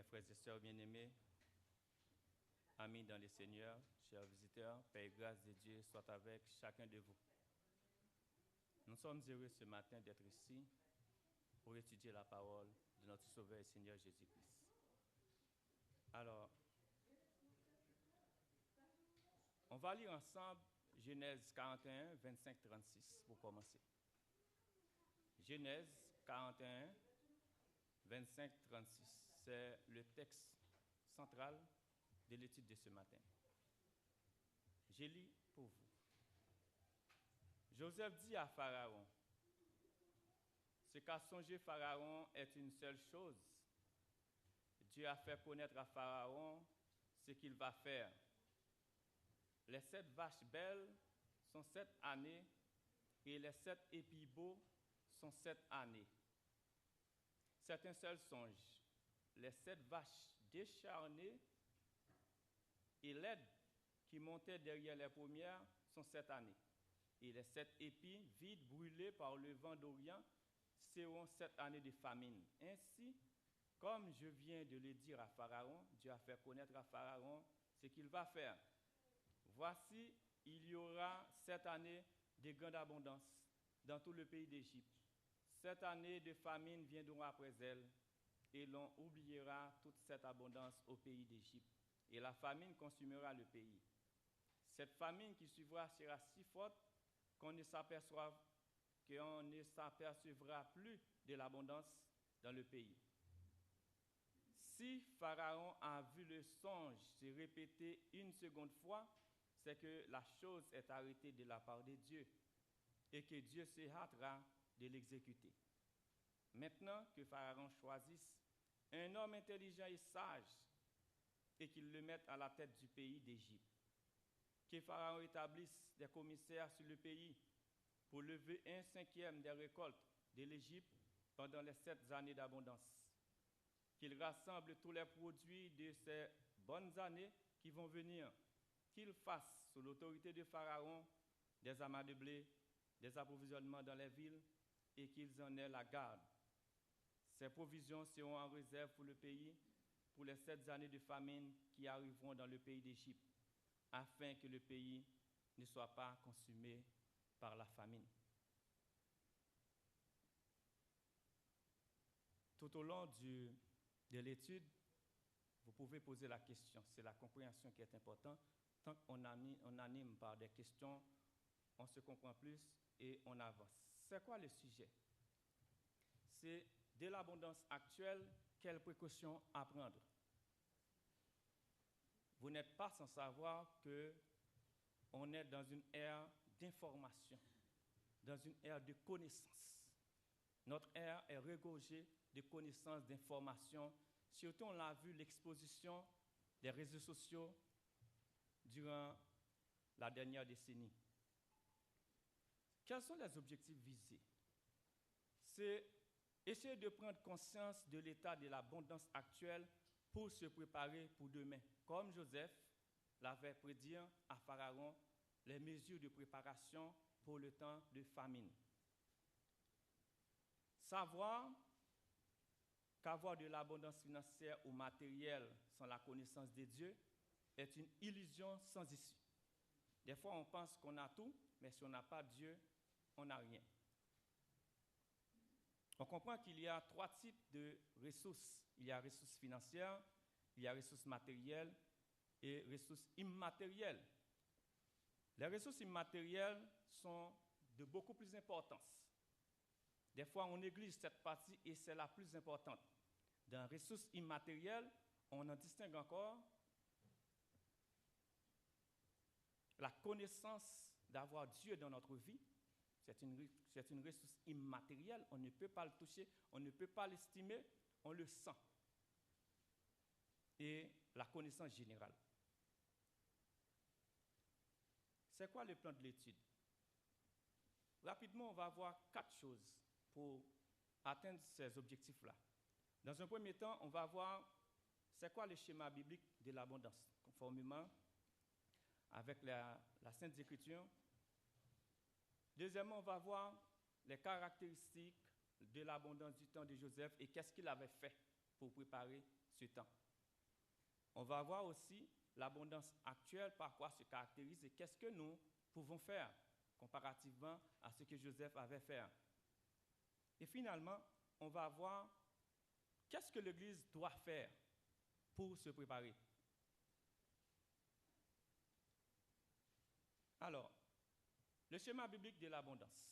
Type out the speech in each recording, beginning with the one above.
frères et sœurs bien-aimés, amis dans le Seigneur, chers visiteurs, paix et grâce de Dieu soit avec chacun de vous. Nous sommes heureux ce matin d'être ici pour étudier la parole de notre Sauveur et Seigneur Jésus-Christ. Alors, on va lire ensemble Genèse 41, 25-36 pour commencer. Genèse 41, 25-36, c'est le texte central de l'étude de ce matin. Je lis pour vous. Joseph dit à Pharaon, « Ce qu'a songé Pharaon est une seule chose. Dieu a fait connaître à Pharaon ce qu'il va faire. Les 7 vaches belles sont 7 années et les 7 épis beaux sont 7 années. C'est un seul songe. Les 7 vaches décharnées et laides qui montaient derrière les premières sont 7 années. Et les 7 épis vides brûlés par le vent d'Orient seront 7 années de famine. Ainsi, comme je viens de le dire à Pharaon, Dieu a fait connaître à Pharaon ce qu'il va faire. Voici, il y aura 7 années de grande abondance dans tout le pays d'Égypte. 7 années de famine viendront après elles, et l'on oubliera toute cette abondance au pays d'Égypte, et la famine consumera le pays. Cette famine qui suivra sera si forte qu'on ne s'apercevra plus de l'abondance dans le pays. Si Pharaon a vu le songe se répéter une seconde fois, c'est que la chose est arrêtée de la part de Dieu et que Dieu se hâtera de l'exécuter. Maintenant que Pharaon choisisse un homme intelligent et sage et qu'il le mette à la tête du pays d'Égypte, que Pharaon établisse des commissaires sur le pays pour lever 1/5 des récoltes de l'Égypte pendant les 7 années d'abondance, qu'il rassemble tous les produits de ces bonnes années qui vont venir, qu'il fasse sous l'autorité de Pharaon des amas de blé, des approvisionnements dans les villes et qu'ils en aient la garde. Ces provisions seront en réserve pour le pays pour les 7 années de famine qui arriveront dans le pays d'Égypte, afin que le pays ne soit pas consumé par la famine. Tout au long de l'étude, vous pouvez poser la question. C'est la compréhension qui est importante. Tant qu'on anime par des questions, on se comprend plus et on avance. C'est quoi le sujet? C'est de l'abondance actuelle, quelles précautions à prendre? Vous n'êtes pas sans savoir qu'on est dans une ère d'information, dans une ère de connaissance. Notre ère est regorgée de connaissances, d'informations. Surtout, on l'a vu, l'exposition des réseaux sociaux durant la dernière décennie. Quels sont les objectifs visés? C'est essayer de prendre conscience de l'état de l'abondance actuelle pour se préparer pour demain. Comme Joseph l'avait prédit à Pharaon, les mesures de préparation pour le temps de famine. Savoir qu'avoir de l'abondance financière ou matérielle sans la connaissance de Dieu est une illusion sans issue. Des fois, on pense qu'on a tout, mais si on n'a pas Dieu, on n'a rien. On comprend qu'il y a 3 types de ressources. Il y a ressources financières, il y a ressources matérielles et ressources immatérielles. Les ressources immatérielles sont de beaucoup plus importance. Des fois, on néglige cette partie et c'est la plus importante. Dans les ressources immatérielles, on en distingue encore la connaissance d'avoir Dieu dans notre vie. C'est une ressource immatérielle, on ne peut pas le toucher, on ne peut pas l'estimer, on le sent. Et la connaissance générale. C'est quoi le plan de l'étude? Rapidement, on va voir 4 choses pour atteindre ces objectifs-là. Dans un premier temps, on va voir c'est quoi le schéma biblique de l'abondance, conformément avec la Sainte Écriture. Deuxièmement, on va voir les caractéristiques de l'abondance du temps de Joseph et qu'est-ce qu'il avait fait pour préparer ce temps. On va voir aussi l'abondance actuelle, par quoi se caractérise et qu'est-ce que nous pouvons faire comparativement à ce que Joseph avait fait. Et finalement, on va voir qu'est-ce que l'Église doit faire pour se préparer. Alors, le schéma biblique de l'abondance.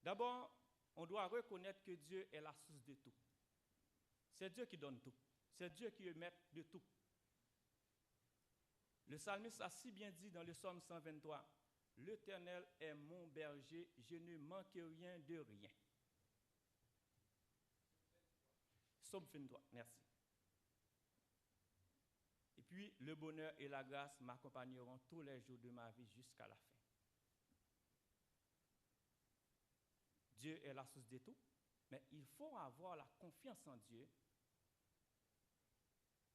D'abord, on doit reconnaître que Dieu est la source de tout. C'est Dieu qui donne tout. C'est Dieu qui est maître de tout. Le psalmiste a si bien dit dans le psaume 123, « L'Éternel est mon berger, je ne manque rien de rien. » Psaume 23, merci. Et puis, le bonheur et la grâce m'accompagneront tous les jours de ma vie jusqu'à la fin. Dieu est la source de tout, mais il faut avoir la confiance en Dieu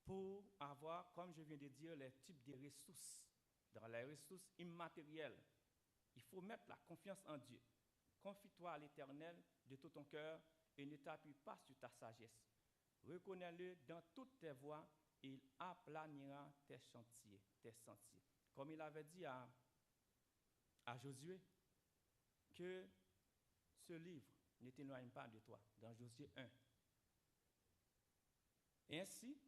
pour avoir, comme je viens de dire, les types de ressources. Dans les ressources immatérielles, il faut mettre la confiance en Dieu. Confie-toi à l'Éternel de tout ton cœur et ne t'appuie pas sur ta sagesse. Reconnais-le dans toutes tes voies et il aplanira tes sentiers. Comme il avait dit à Josué, que ce livre ne t'éloigne pas de toi, dans Josué 1. Et ainsi,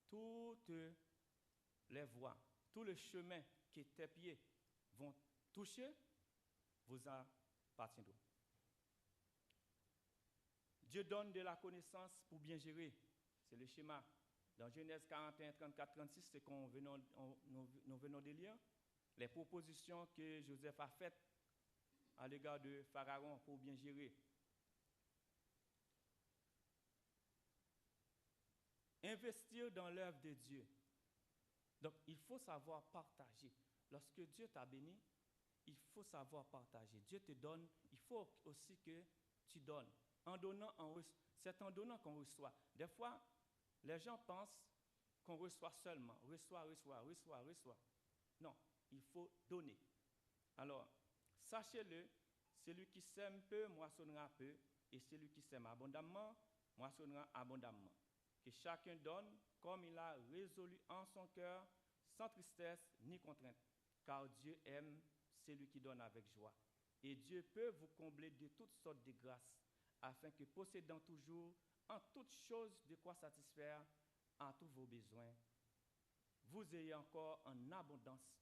toutes les voies, tout le chemin que tes pieds vont toucher, vous appartiendront. Dieu donne de la connaissance pour bien gérer. C'est le schéma. Dans Genèse 41, 34, 36, c'est ce nous venons de lire. Les propositions que Joseph a faites à l'égard de Pharaon pour bien gérer. Investir dans l'œuvre de Dieu. Donc, il faut savoir partager. Lorsque Dieu t'a béni, il faut savoir partager. Dieu te donne, il faut aussi que tu donnes. En donnant, c'est en donnant qu'on reçoit. Des fois, les gens pensent qu'on reçoit seulement. Reçoit. Non, il faut donner. Alors, sachez-le, celui qui sème peu, moissonnera peu, et celui qui sème abondamment, moissonnera abondamment. Que chacun donne comme il a résolu en son cœur, sans tristesse ni contrainte, car Dieu aime celui qui donne avec joie. Et Dieu peut vous combler de toutes sortes de grâces, afin que, possédant toujours en toutes choses de quoi satisfaire à tous vos besoins, vous ayez encore en abondance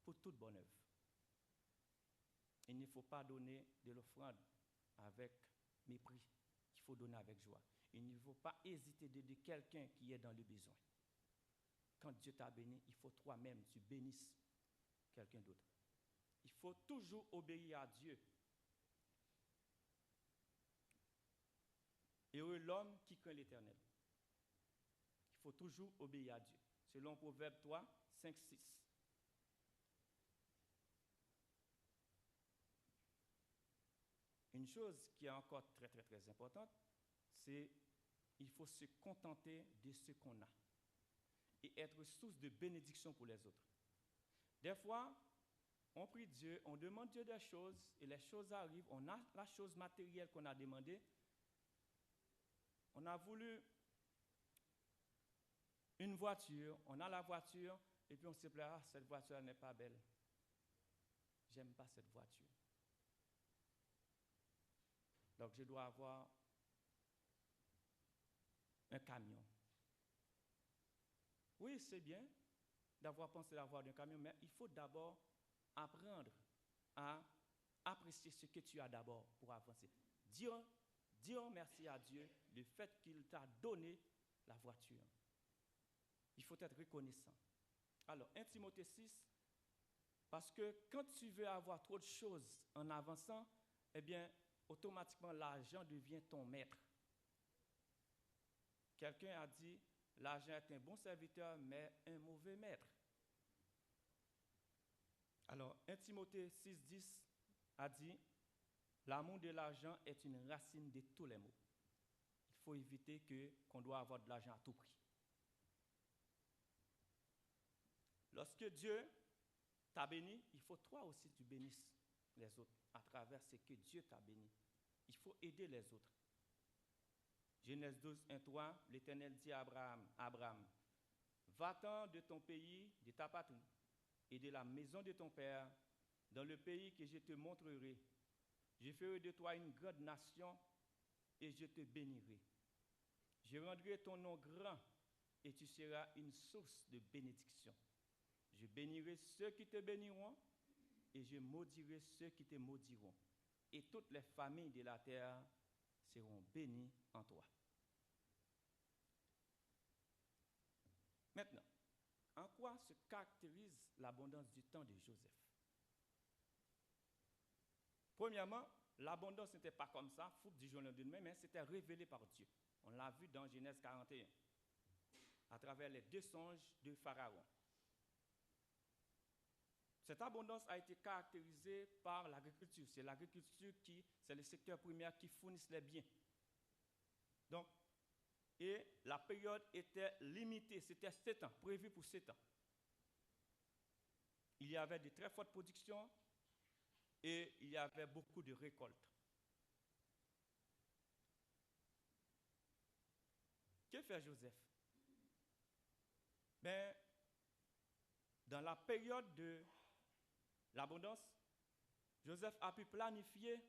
pour toute bonne œuvre. Il ne faut pas donner de l'offrande avec mépris, il faut donner avec joie. Il ne faut pas hésiter d'aider quelqu'un qui est dans le besoin. Quand Dieu t'a béni, il faut toi-même, tu bénisses quelqu'un d'autre. Il faut toujours obéir à Dieu. Heureux l'homme qui craint l'Éternel. Il faut toujours obéir à Dieu. Selon Proverbe 3, 5, 6. Une chose qui est encore très, très, très importante, c'est qu'il faut se contenter de ce qu'on a et être source de bénédiction pour les autres. Des fois, on prie Dieu, on demande Dieu des choses et les choses arrivent, on a la chose matérielle qu'on a demandée. On a voulu une voiture, on a la voiture et puis on se plaît, ah, cette voiture n'est pas belle. J'aime pas cette voiture. Donc je dois avoir un camion. Oui, c'est bien d'avoir pensé d'avoir un camion, mais il faut d'abord apprendre à apprécier ce que tu as d'abord pour avancer. Dire merci à Dieu du fait qu'il t'a donné la voiture. Il faut être reconnaissant. Alors, 1 Timothée 6, parce que quand tu veux avoir trop de choses en avançant, eh bien, automatiquement, l'argent devient ton maître. Quelqu'un a dit, l'argent est un bon serviteur, mais un mauvais maître. Alors, 1 Timothée 6, 10 a dit, l'amour de l'argent est une racine de tous les maux. Il faut éviter qu'on doit avoir de l'argent à tout prix. Lorsque Dieu t'a béni, il faut toi aussi tu bénisses les autres à travers ce que Dieu t'a béni. Il faut aider les autres. Genèse 12, 1, 3, l'Éternel dit à Abraham, va-t'en de ton pays, de ta patrie, et de la maison de ton père, dans le pays que je te montrerai. Je ferai de toi une grande nation, et je te bénirai. Je rendrai ton nom grand, et tu seras une source de bénédiction. Je bénirai ceux qui te béniront, et je maudirai ceux qui te maudiront. Et toutes les familles de la terre seront bénies en toi. Maintenant, en quoi se caractérise l'abondance du temps de Joseph? Premièrement, l'abondance n'était pas comme ça, fou du jour au lendemain, mais c'était révélé par Dieu. On l'a vu dans Genèse 41, à travers les 2 songes de Pharaon. Cette abondance a été caractérisée par l'agriculture. C'est l'agriculture c'est le secteur primaire qui fournit les biens. Donc, et la période était limitée, c'était 7 ans, prévu pour 7 ans. Il y avait de très fortes productions et il y avait beaucoup de récoltes. Que fait Joseph? Ben, dans la période de l'abondance, Joseph a pu planifier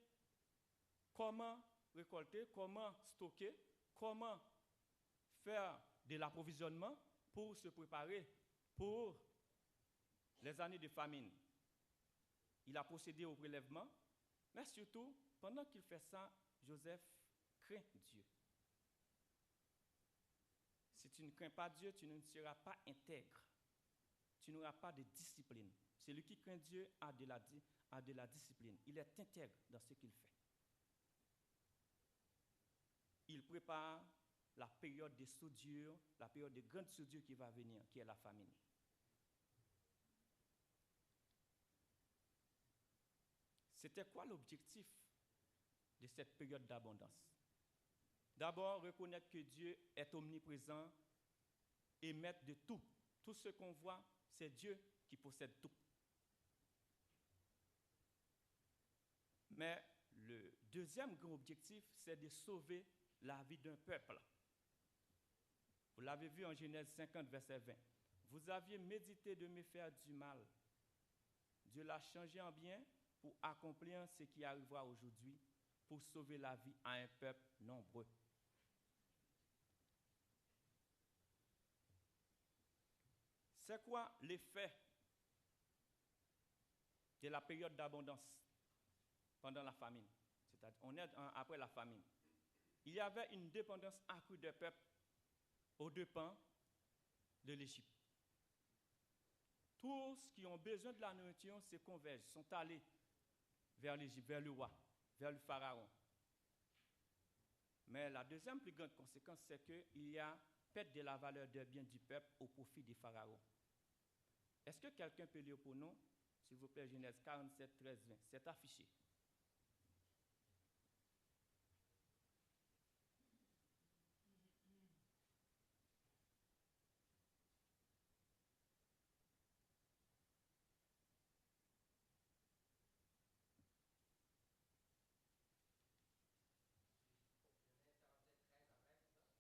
comment récolter, comment stocker, comment faire de l'approvisionnement pour se préparer pour les années de famine. Il a procédé au prélèvement, mais surtout, pendant qu'il fait ça, Joseph craint Dieu. Si tu ne crains pas Dieu, tu ne seras pas intègre. Tu n'auras pas de discipline. Celui qui craint Dieu a de la discipline. Il est intègre dans ce qu'il fait. Il prépare la période de soudure, la période de grande soudure qui va venir, qui est la famine. C'était quoi l'objectif de cette période d'abondance? D'abord, reconnaître que Dieu est omniprésent et maître de tout. Tout ce qu'on voit, c'est Dieu qui possède tout. Mais le deuxième grand objectif, c'est de sauver la vie d'un peuple. Vous l'avez vu en Genèse 50, verset 20. Vous aviez médité de me faire du mal. Dieu l'a changé en bien pour accomplir ce qui arrivera aujourd'hui, pour sauver la vie à un peuple nombreux. C'est quoi l'effet de la période d'abondance pendant la famine? C'est-à-dire, on est après la famine. Il y avait une dépendance accrue des peuples aux dépens de l'Égypte. Tous qui ont besoin de la nourriture se convergent, sont allés vers l'Égypte, vers le roi, vers le pharaon. Mais la deuxième plus grande conséquence, c'est qu'il y a perte de la valeur des biens du peuple au profit des pharaons. Est-ce que quelqu'un peut lire pour nous, s'il vous plaît, Genèse 47, 13, 20? C'est affiché.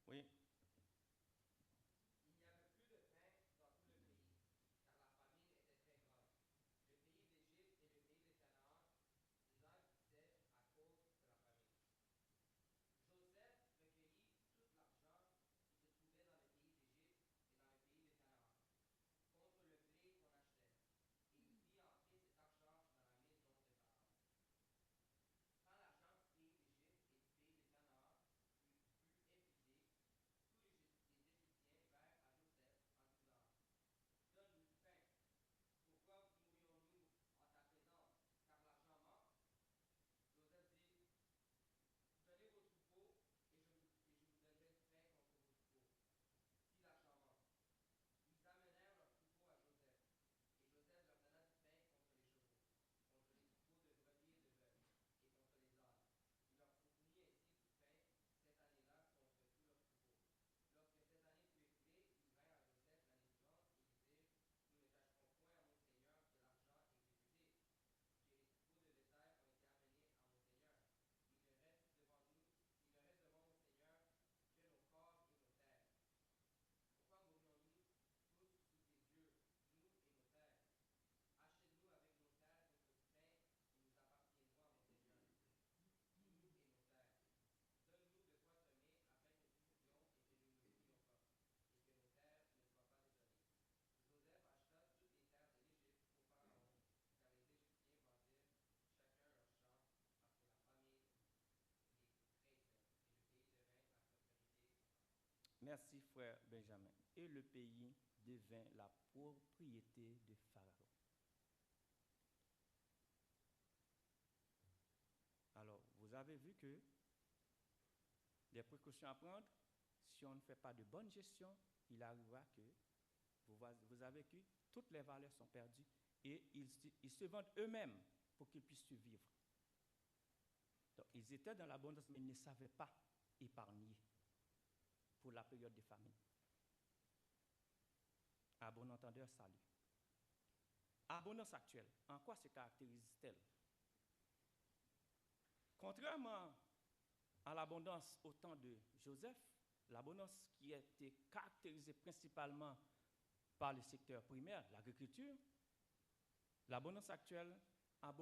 Oui. Merci, frère Benjamin. Et le pays devint la propriété de Pharaon. Alors, vous avez vu que des précautions à prendre, si on ne fait pas de bonne gestion, il arrivera que vous avez que toutes les valeurs sont perdues et ils se vendent eux-mêmes pour qu'ils puissent survivre. Donc, ils étaient dans l'abondance, mais ils ne savaient pas épargner pour la période de famine. À bon entendeur, salut. Abondance actuelle, en quoi se caractérise-t-elle? Contrairement à l'abondance au temps de Joseph, l'abondance qui était caractérisée principalement par le secteur primaire, l'agriculture, l'abondance actuelle a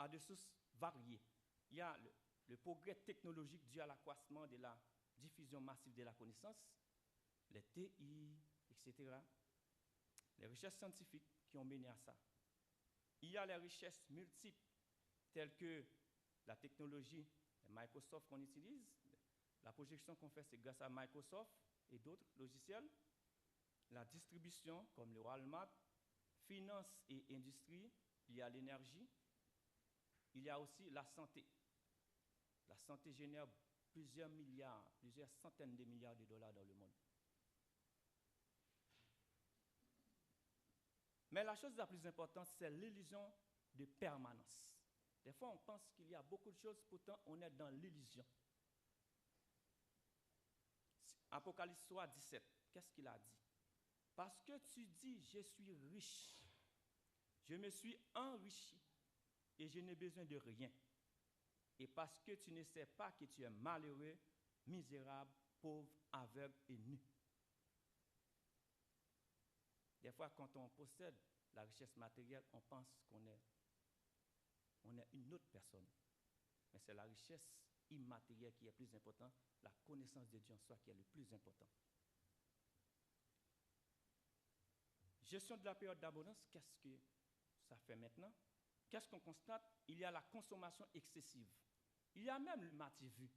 de sources variées. Il y a le progrès technologique dû à l'accroissement de la diffusion massive de la connaissance, les TI, etc., les recherches scientifiques qui ont mené à ça. Il y a les richesses multiples, telles que la technologie Microsoft qu'on utilise. La projection qu'on fait, c'est grâce à Microsoft et d'autres logiciels. La distribution, comme le Walmart, finance et industrie, il y a l'énergie. Il y a aussi la santé. La santé génère plusieurs milliards, plusieurs centaines de milliards de dollars dans le monde. Mais la chose la plus importante, c'est l'illusion de permanence. Des fois, on pense qu'il y a beaucoup de choses, pourtant on est dans l'illusion. Apocalypse 3, 17, qu'est-ce qu'il a dit? Parce que tu dis, je suis riche, je me suis enrichi et je n'ai besoin de rien. Et parce que tu ne sais pas que tu es malheureux, misérable, pauvre, aveugle et nu. Des fois, quand on possède la richesse matérielle, on pense qu'on est une autre personne. Mais c'est la richesse immatérielle qui est plus importante, la connaissance de Dieu en soi qui est le plus important. Gestion de la période d'abondance, qu'est-ce que ça fait maintenant? Qu'est-ce qu'on constate? Il y a la consommation excessive. Il y a même le mati-vu.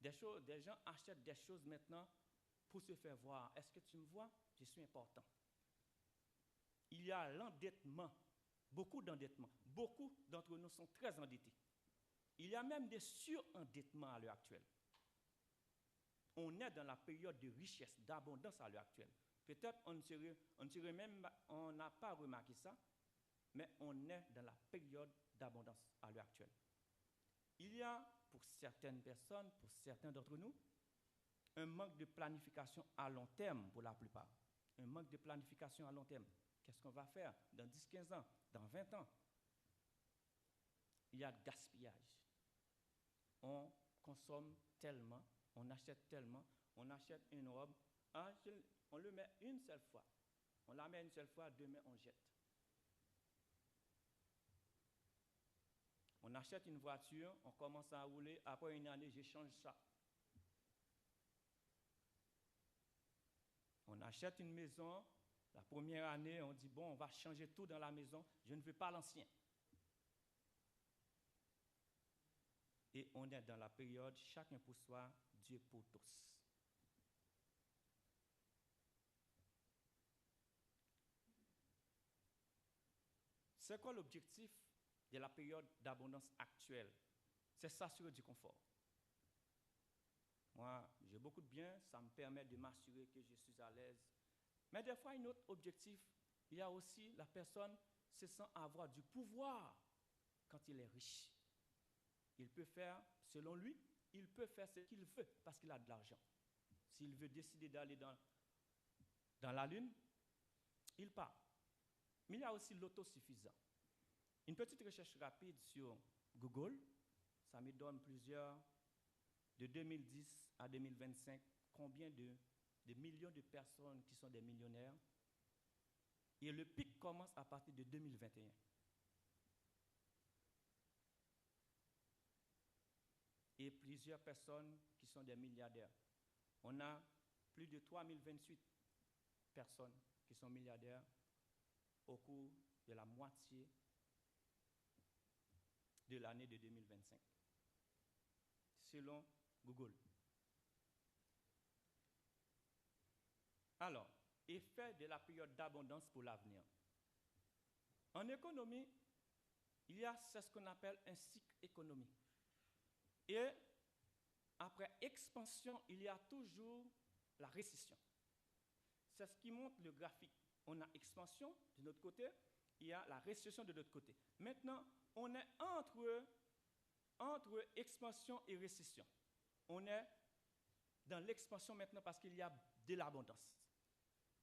Des gens achètent des choses maintenant pour se faire voir. Est-ce que tu me vois? Je suis important. Il y a l'endettement, beaucoup d'endettement. Beaucoup d'entre nous sont très endettés. Il y a même des surendettements à l'heure actuelle. On est dans la période de richesse, d'abondance à l'heure actuelle. Peut-être on n'a pas remarqué ça, mais on est dans la période d'abondance à l'heure actuelle. Il y a, pour certaines personnes, pour certains d'entre nous, un manque de planification à long terme pour la plupart. Un manque de planification à long terme. Qu'est-ce qu'on va faire dans 10, 15 ans, dans 20 ans? Il y a de gaspillage. On consomme tellement, on achète tellement, on achète une robe, on le met une seule fois. On la met une seule fois, demain on jette. On achète une voiture, on commence à rouler, après une année, j'échange ça. On achète une maison, la première année, on dit, bon, on va changer tout dans la maison, je ne veux pas l'ancien. Et on est dans la période, chacun pour soi, Dieu pour tous. C'est quoi l'objectif de la période d'abondance actuelle? C'est s'assurer du confort. Moi, j'ai beaucoup de biens, ça me permet de m'assurer que je suis à l'aise. Mais des fois, un autre objectif, il y a aussi la personne se sent avoir du pouvoir quand il est riche. Il peut faire, selon lui, il peut faire ce qu'il veut parce qu'il a de l'argent. S'il veut décider d'aller dans la Lune, il part. Mais il y a aussi l'autosuffisant. Une petite recherche rapide sur Google, ça me donne plusieurs, de 2010 à 2025, combien de millions de personnes qui sont des millionnaires. Et le pic commence à partir de 2021. Et plusieurs personnes qui sont des milliardaires. On a plus de 3028 personnes qui sont milliardaires au cours de la moitié de l'année de 2025, selon Google. Alors, effet de la période d'abondance pour l'avenir. En économie, il y a ce qu'on appelle un cycle économique. Et après expansion, il y a toujours la récession. C'est ce qui montre le graphique. On a expansion de notre côté, il y a la récession de l'autre côté. Maintenant, on est entre expansion et récession. On est dans l'expansion maintenant parce qu'il y a de l'abondance.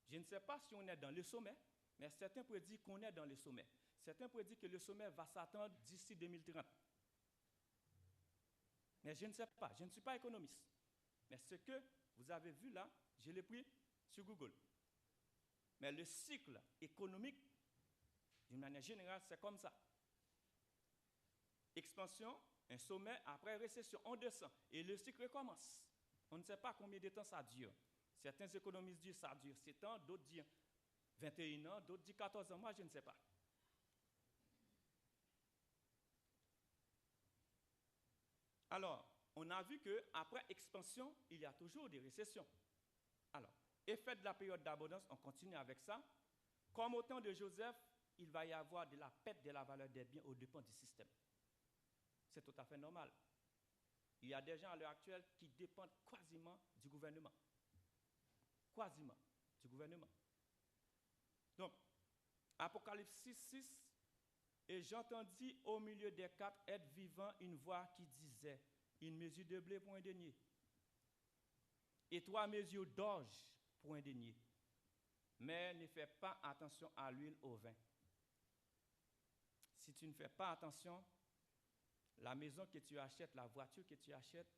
Je ne sais pas si on est dans le sommet, mais certains pourraient dire qu'on est dans le sommet. Certains pourraient dire que le sommet va s'attendre d'ici 2030. Mais je ne sais pas, je ne suis pas économiste. Mais ce que vous avez vu là, je l'ai pris sur Google. Mais le cycle économique, d'une manière générale, c'est comme ça. Expansion, un sommet, après récession, on descend. Et le cycle recommence. On ne sait pas combien de temps ça dure. Certains économistes disent que ça dure 7 ans, d'autres disent 21 ans, d'autres disent 14 ans. Moi, je ne sais pas. Alors, on a vu qu'après expansion, il y a toujours des récessions. Alors, effet de la période d'abondance, on continue avec ça. Comme au temps de Joseph, il va y avoir de la perte de la valeur des biens au dépend du système. C'est tout à fait normal. Il y a des gens à l'heure actuelle qui dépendent quasiment du gouvernement. Quasiment du gouvernement. Donc, Apocalypse 6, et j'entendis au milieu des 4 êtres vivants une voix qui disait, une mesure de blé pour un denier, et 3 mesures d'orge pour un denier. Mais ne fais pas attention à l'huile au vin. Si tu ne fais pas attention, la maison que tu achètes, la voiture que tu achètes,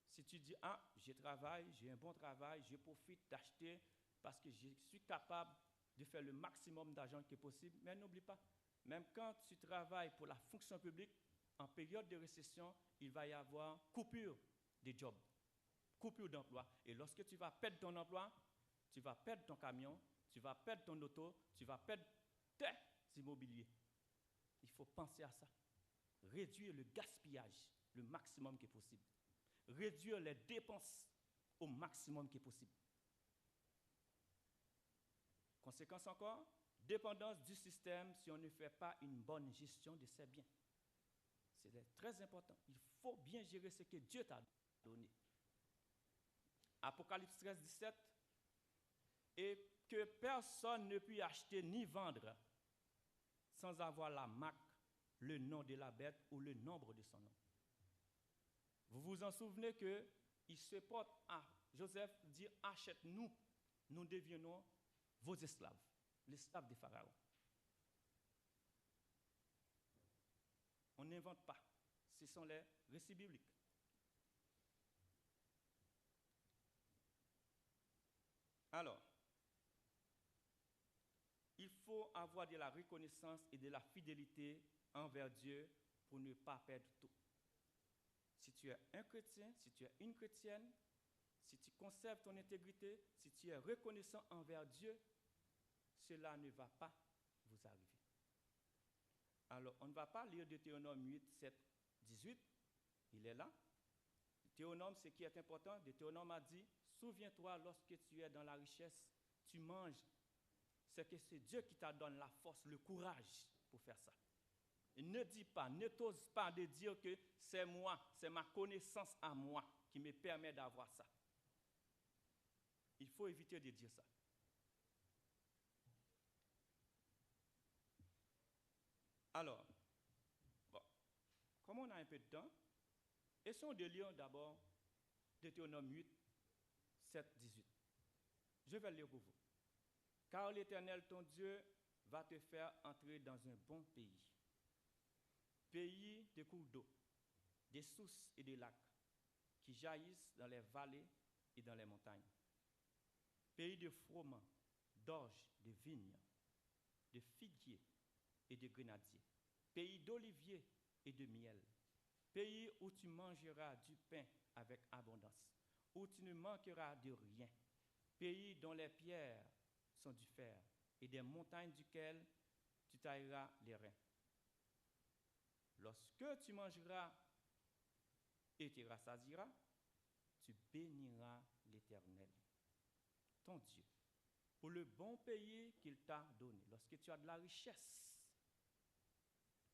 si tu dis, ah, je travaille, j'ai un bon travail, je profite d'acheter parce que je suis capable de faire le maximum d'argent que possible, mais n'oublie pas, même quand tu travailles pour la fonction publique, en période de récession, il va y avoir coupure des jobs, coupure d'emploi. Et lorsque tu vas perdre ton emploi, tu vas perdre ton camion, tu vas perdre ton auto, tu vas perdre tes immobiliers. Il faut penser à ça. Réduire le gaspillage le maximum qui est possible. Réduire les dépenses au maximum qui est possible. Conséquence encore, dépendance du système si on ne fait pas une bonne gestion de ses biens. C'est très important. Il faut bien gérer ce que Dieu t'a donné. Apocalypse 13, 17. Et que personne ne puisse acheter ni vendre sans avoir la marque, le nom de la bête ou le nombre de son nom. Vous vous en souvenez qu'il se porte à Joseph dit achète-nous, nous deviendrons vos esclaves, l'esclave de Pharaon. On n'invente pas, ce sont les récits bibliques. Alors, il faut avoir de la reconnaissance et de la fidélité envers Dieu pour ne pas perdre tout. Si tu es un chrétien, si tu es une chrétienne, si tu conserves ton intégrité, si tu es reconnaissant envers Dieu, cela ne va pas vous arriver. Alors, on ne va pas lire Deutéronome 8, 7, 18. Il est là. Deutéronome, ce qui est important, Deutéronome a dit, souviens-toi lorsque tu es dans la richesse, tu manges. C'est que c'est Dieu qui t'a donné la force, le courage pour faire ça. Et ne dis pas, ne t'ose pas de dire que c'est moi, c'est ma connaissance à moi qui me permet d'avoir ça. Il faut éviter de dire ça. Alors, bon, comme on a un peu de temps, essayons de lire d'abord Deutéronome 8, 7, 18. Je vais le lire pour vous. Car l'Éternel, ton Dieu, va te faire entrer dans un bon pays. Pays de cours d'eau, des sources et des lacs qui jaillissent dans les vallées et dans les montagnes. Pays de froment, d'orge, de vignes, de figuiers et de grenadiers. Pays d'oliviers et de miel. Pays où tu mangeras du pain avec abondance, où tu ne manqueras de rien. Pays dont les pierres sont du fer et des montagnes duquel tu tailleras les reins. Lorsque tu mangeras et tu rassasieras, tu béniras l'Éternel. ton Dieu, pour le bon pays qu'il t'a donné. Lorsque tu as de la richesse,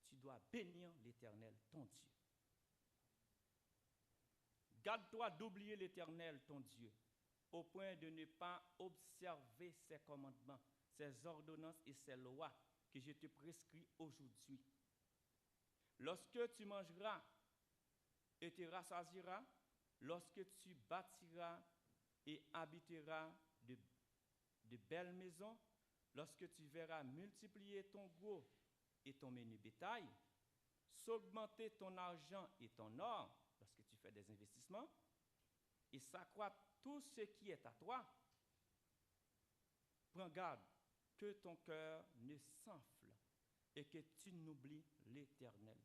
tu dois bénir l'Éternel, ton Dieu. Garde-toi d'oublier l'Éternel, ton Dieu, au point de ne pas observer ses commandements, ses ordonnances et ses lois que je te prescris aujourd'hui. Lorsque tu mangeras et te rassasieras, lorsque tu bâtiras et habiteras de belles maisons, lorsque tu verras multiplier ton gros et ton menu bétail, s'augmenter ton argent et ton or, lorsque tu fais des investissements, et s'accroître tout ce qui est à toi, prends garde que ton cœur ne s'enfle et que tu n'oublies l'Éternel,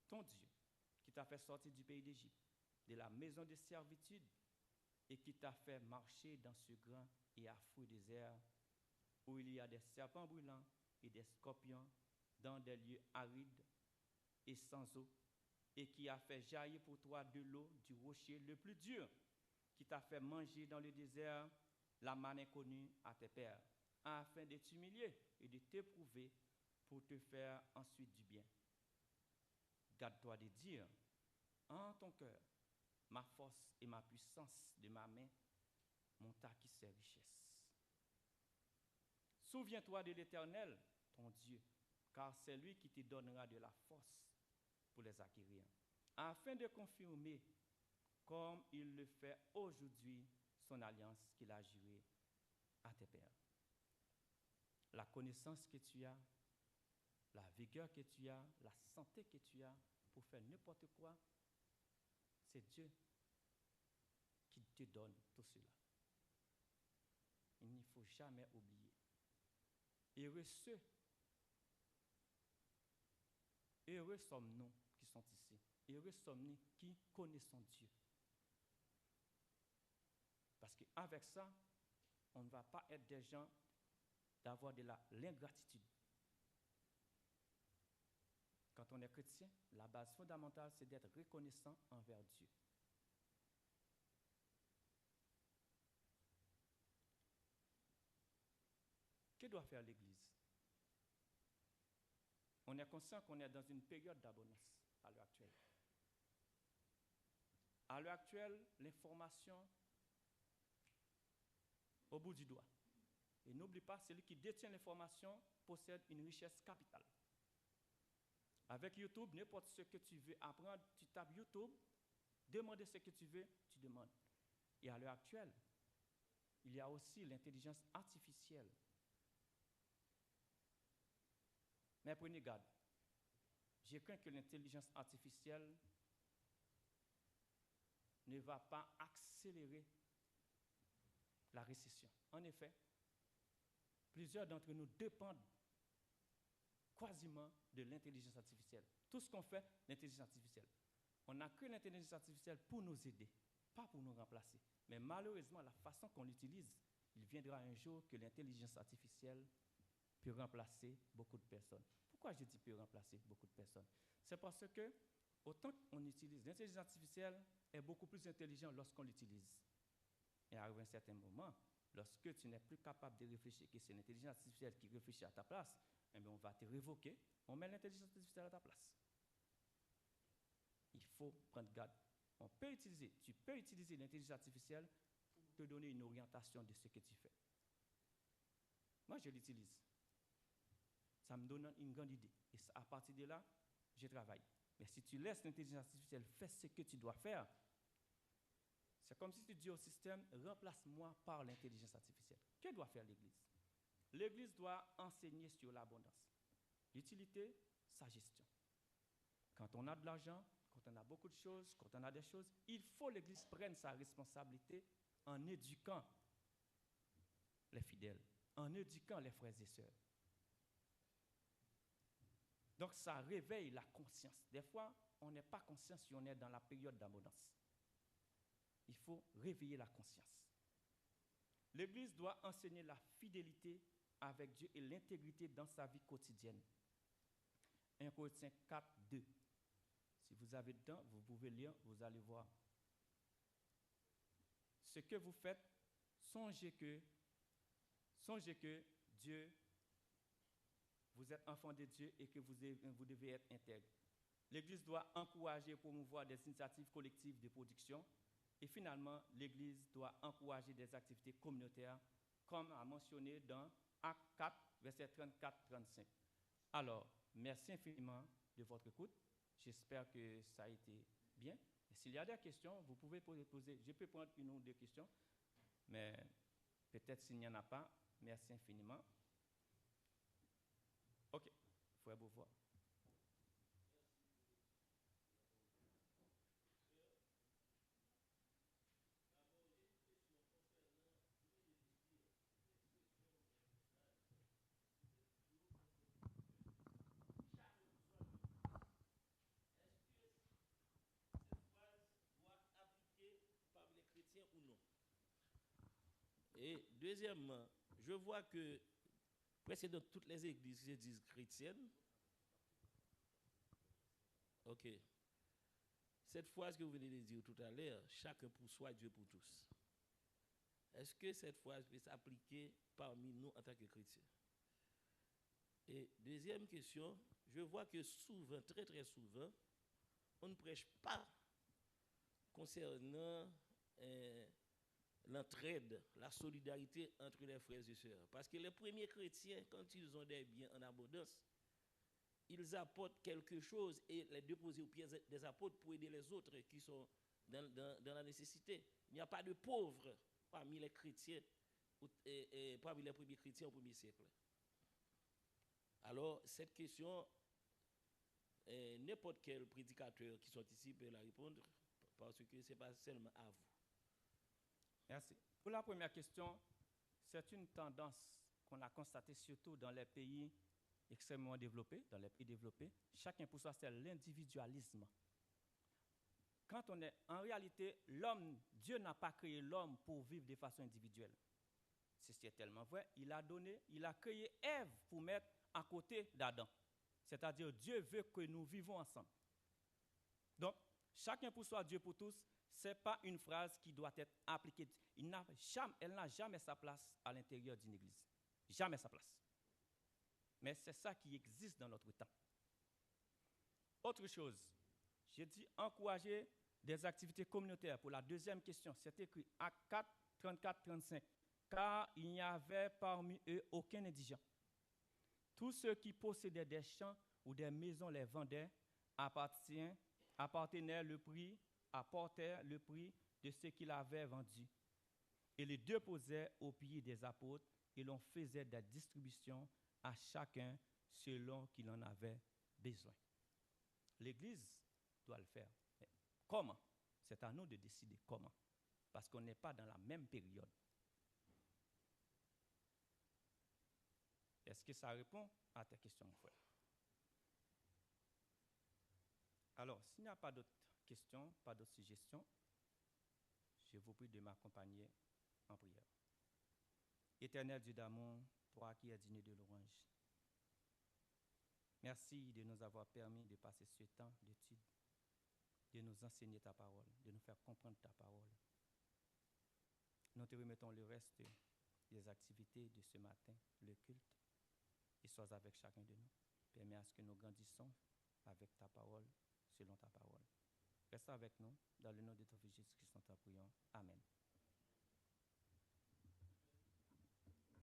ton Dieu, qui t'a fait sortir du pays d'Égypte, de la maison de servitude, et qui t'a fait marcher dans ce grand et affreux désert où il y a des serpents brûlants et des scorpions dans des lieux arides et sans eau, et qui a fait jaillir pour toi de l'eau du rocher le plus dur, qui t'a fait manger dans le désert la manne inconnue à tes pères, afin de t'humilier et de t'éprouver pour te faire ensuite du bien. Garde-toi de dire en ton cœur, ma force et ma puissance de ma main m'ont acquis ces richesses. Souviens-toi de l'Éternel, ton Dieu, car c'est lui qui te donnera de la force pour les acquérir, afin de confirmer, comme il le fait aujourd'hui, son alliance qu'il a jurée à tes pères. La connaissance que tu as, la vigueur que tu as, la santé que tu as pour faire n'importe quoi, c'est Dieu qui te donne tout cela. Il ne faut jamais oublier. Heureux sommes-nous qui sont ici. Heureux sommes-nous qui connaissons Dieu. Parce qu'avec ça, on ne va pas être des gens d'avoir de l'ingratitude. Quand on est chrétien, la base fondamentale, c'est d'être reconnaissant envers Dieu. Que doit faire l'Église? On est conscient qu'on est dans une période d'abondance à l'heure actuelle. À l'heure actuelle, l'information au bout du doigt. Et n'oublie pas, celui qui détient l'information possède une richesse capitale. Avec YouTube, n'importe ce que tu veux apprendre, tu tapes YouTube, demander ce que tu veux, tu demandes. Et à l'heure actuelle, il y a aussi l'intelligence artificielle. Mais prenez garde. Je crains que l'intelligence artificielle ne va pas accélérer la récession. En effet, plusieurs d'entre nous dépendent quasiment de l'intelligence artificielle. Tout ce qu'on fait, l'intelligence artificielle. On a créé l'intelligence artificielle pour nous aider, pas pour nous remplacer. Mais malheureusement, la façon qu'on l'utilise, il viendra un jour que l'intelligence artificielle peut remplacer beaucoup de personnes. Pourquoi je dis peut remplacer beaucoup de personnes? C'est parce que autant qu'on utilise l'intelligence artificielle, est beaucoup plus intelligent lorsqu'on l'utilise. Et à un certain moment, lorsque tu n'es plus capable de réfléchir, que c'est l'intelligence artificielle qui réfléchit à ta place, eh bien on va te révoquer, on met l'intelligence artificielle à ta place. Il faut prendre garde. Tu peux utiliser l'intelligence artificielle pour te donner une orientation de ce que tu fais. Moi, je l'utilise. Ça me donne une grande idée. Et à partir de là, je travaille. Mais si tu laisses l'intelligence artificielle faire ce que tu dois faire, c'est comme si tu dis au système, remplace-moi par l'intelligence artificielle. Que doit faire l'Église? L'Église doit enseigner sur l'abondance. L'utilité, sa gestion. Quand on a de l'argent, quand on a beaucoup de choses, quand on a des choses, il faut que l'Église prenne sa responsabilité en éduquant les fidèles, en éduquant les frères et sœurs. Donc ça réveille la conscience. Des fois, on n'est pas conscient si on est dans la période d'abondance. Il faut réveiller la conscience. L'Église doit enseigner la fidélité avec Dieu et l'intégrité dans sa vie quotidienne. 1 Corinthiens 4, 2. Si vous avez le temps, vous pouvez lire, vous allez voir. Ce que vous faites, songez que Dieu, vous êtes enfant de Dieu et que vous devez être intègre. L'Église doit encourager et promouvoir des initiatives collectives de production. Et finalement, l'Église doit encourager des activités communautaires, comme a mentionné dans Actes 4, versets 34-35. Alors, merci infiniment de votre écoute. J'espère que ça a été bien. Et s'il y a des questions, vous pouvez poser. Je peux prendre une ou deux questions, mais peut-être s'il n'y en a pas, merci infiniment. OK, frère Beauvoir. Ou non. Et deuxièmement, je vois que presque dans toutes les églises qui se disent chrétiennes, ok, cette phrase que vous venez de dire tout à l'heure, chacun pour soi, Dieu pour tous. Est-ce que cette phrase peut s'appliquer parmi nous en tant que chrétiens? Et deuxième question, je vois que souvent, très très souvent, on ne prêche pas concernant l'entraide, la solidarité entre les frères et sœurs. Parce que les premiers chrétiens, quand ils ont des biens en abondance, ils apportent quelque chose et les déposer aux pieds des apôtres pour aider les autres qui sont dans la nécessité. Il n'y a pas de pauvres parmi les chrétiens, et parmi les premiers chrétiens au 1er siècle. Alors, cette question, n'importe quel prédicateur qui sont ici peut la répondre, parce que ce n'est pas seulement à vous. Merci. Pour la première question, c'est une tendance qu'on a constatée surtout dans les pays extrêmement développés, dans les pays développés. Chacun pour soi, c'est l'individualisme. Quand on est, en réalité, Dieu n'a pas créé l'homme pour vivre de façon individuelle. C'est tellement vrai. Il a créé Ève pour mettre à côté d'Adam. C'est-à-dire, Dieu veut que nous vivons ensemble. Donc, chacun pour soi, Dieu pour tous, ce n'est pas une phrase qui doit être appliquée. Elle n'a jamais sa place à l'intérieur d'une église. Jamais sa place. Mais c'est ça qui existe dans notre temps. Autre chose, j'ai dit encourager des activités communautaires. Pour la deuxième question, c'est écrit Actes 4, 34-35. Car il n'y avait parmi eux aucun indigent. Tous ceux qui possédaient des champs ou des maisons les vendaient, apportaient le prix de ce qu'il avait vendu et les déposaient au pied des apôtres et l'on faisait des distributions à chacun selon qu'il en avait besoin. L'Église doit le faire. Mais comment? C'est à nous de décider comment. Parce qu'on n'est pas dans la même période. Est-ce que ça répond à ta question, mon frère? Alors, s'il n'y a pas d'autres questions, pas d'autres suggestions, je vous prie de m'accompagner en prière. Éternel Dieu d'amour, toi qui es digne de l'orange, merci de nous avoir permis de passer ce temps d'étude, de nous enseigner ta parole, de nous faire comprendre ta parole. Nous te remettons le reste des activités de ce matin, le culte, et sois avec chacun de nous. Permets à ce que nous grandissons avec ta parole, selon ta parole. Reste avec nous, dans le nom de ton Fils Jésus-Christ, nous t'en prions. Amen.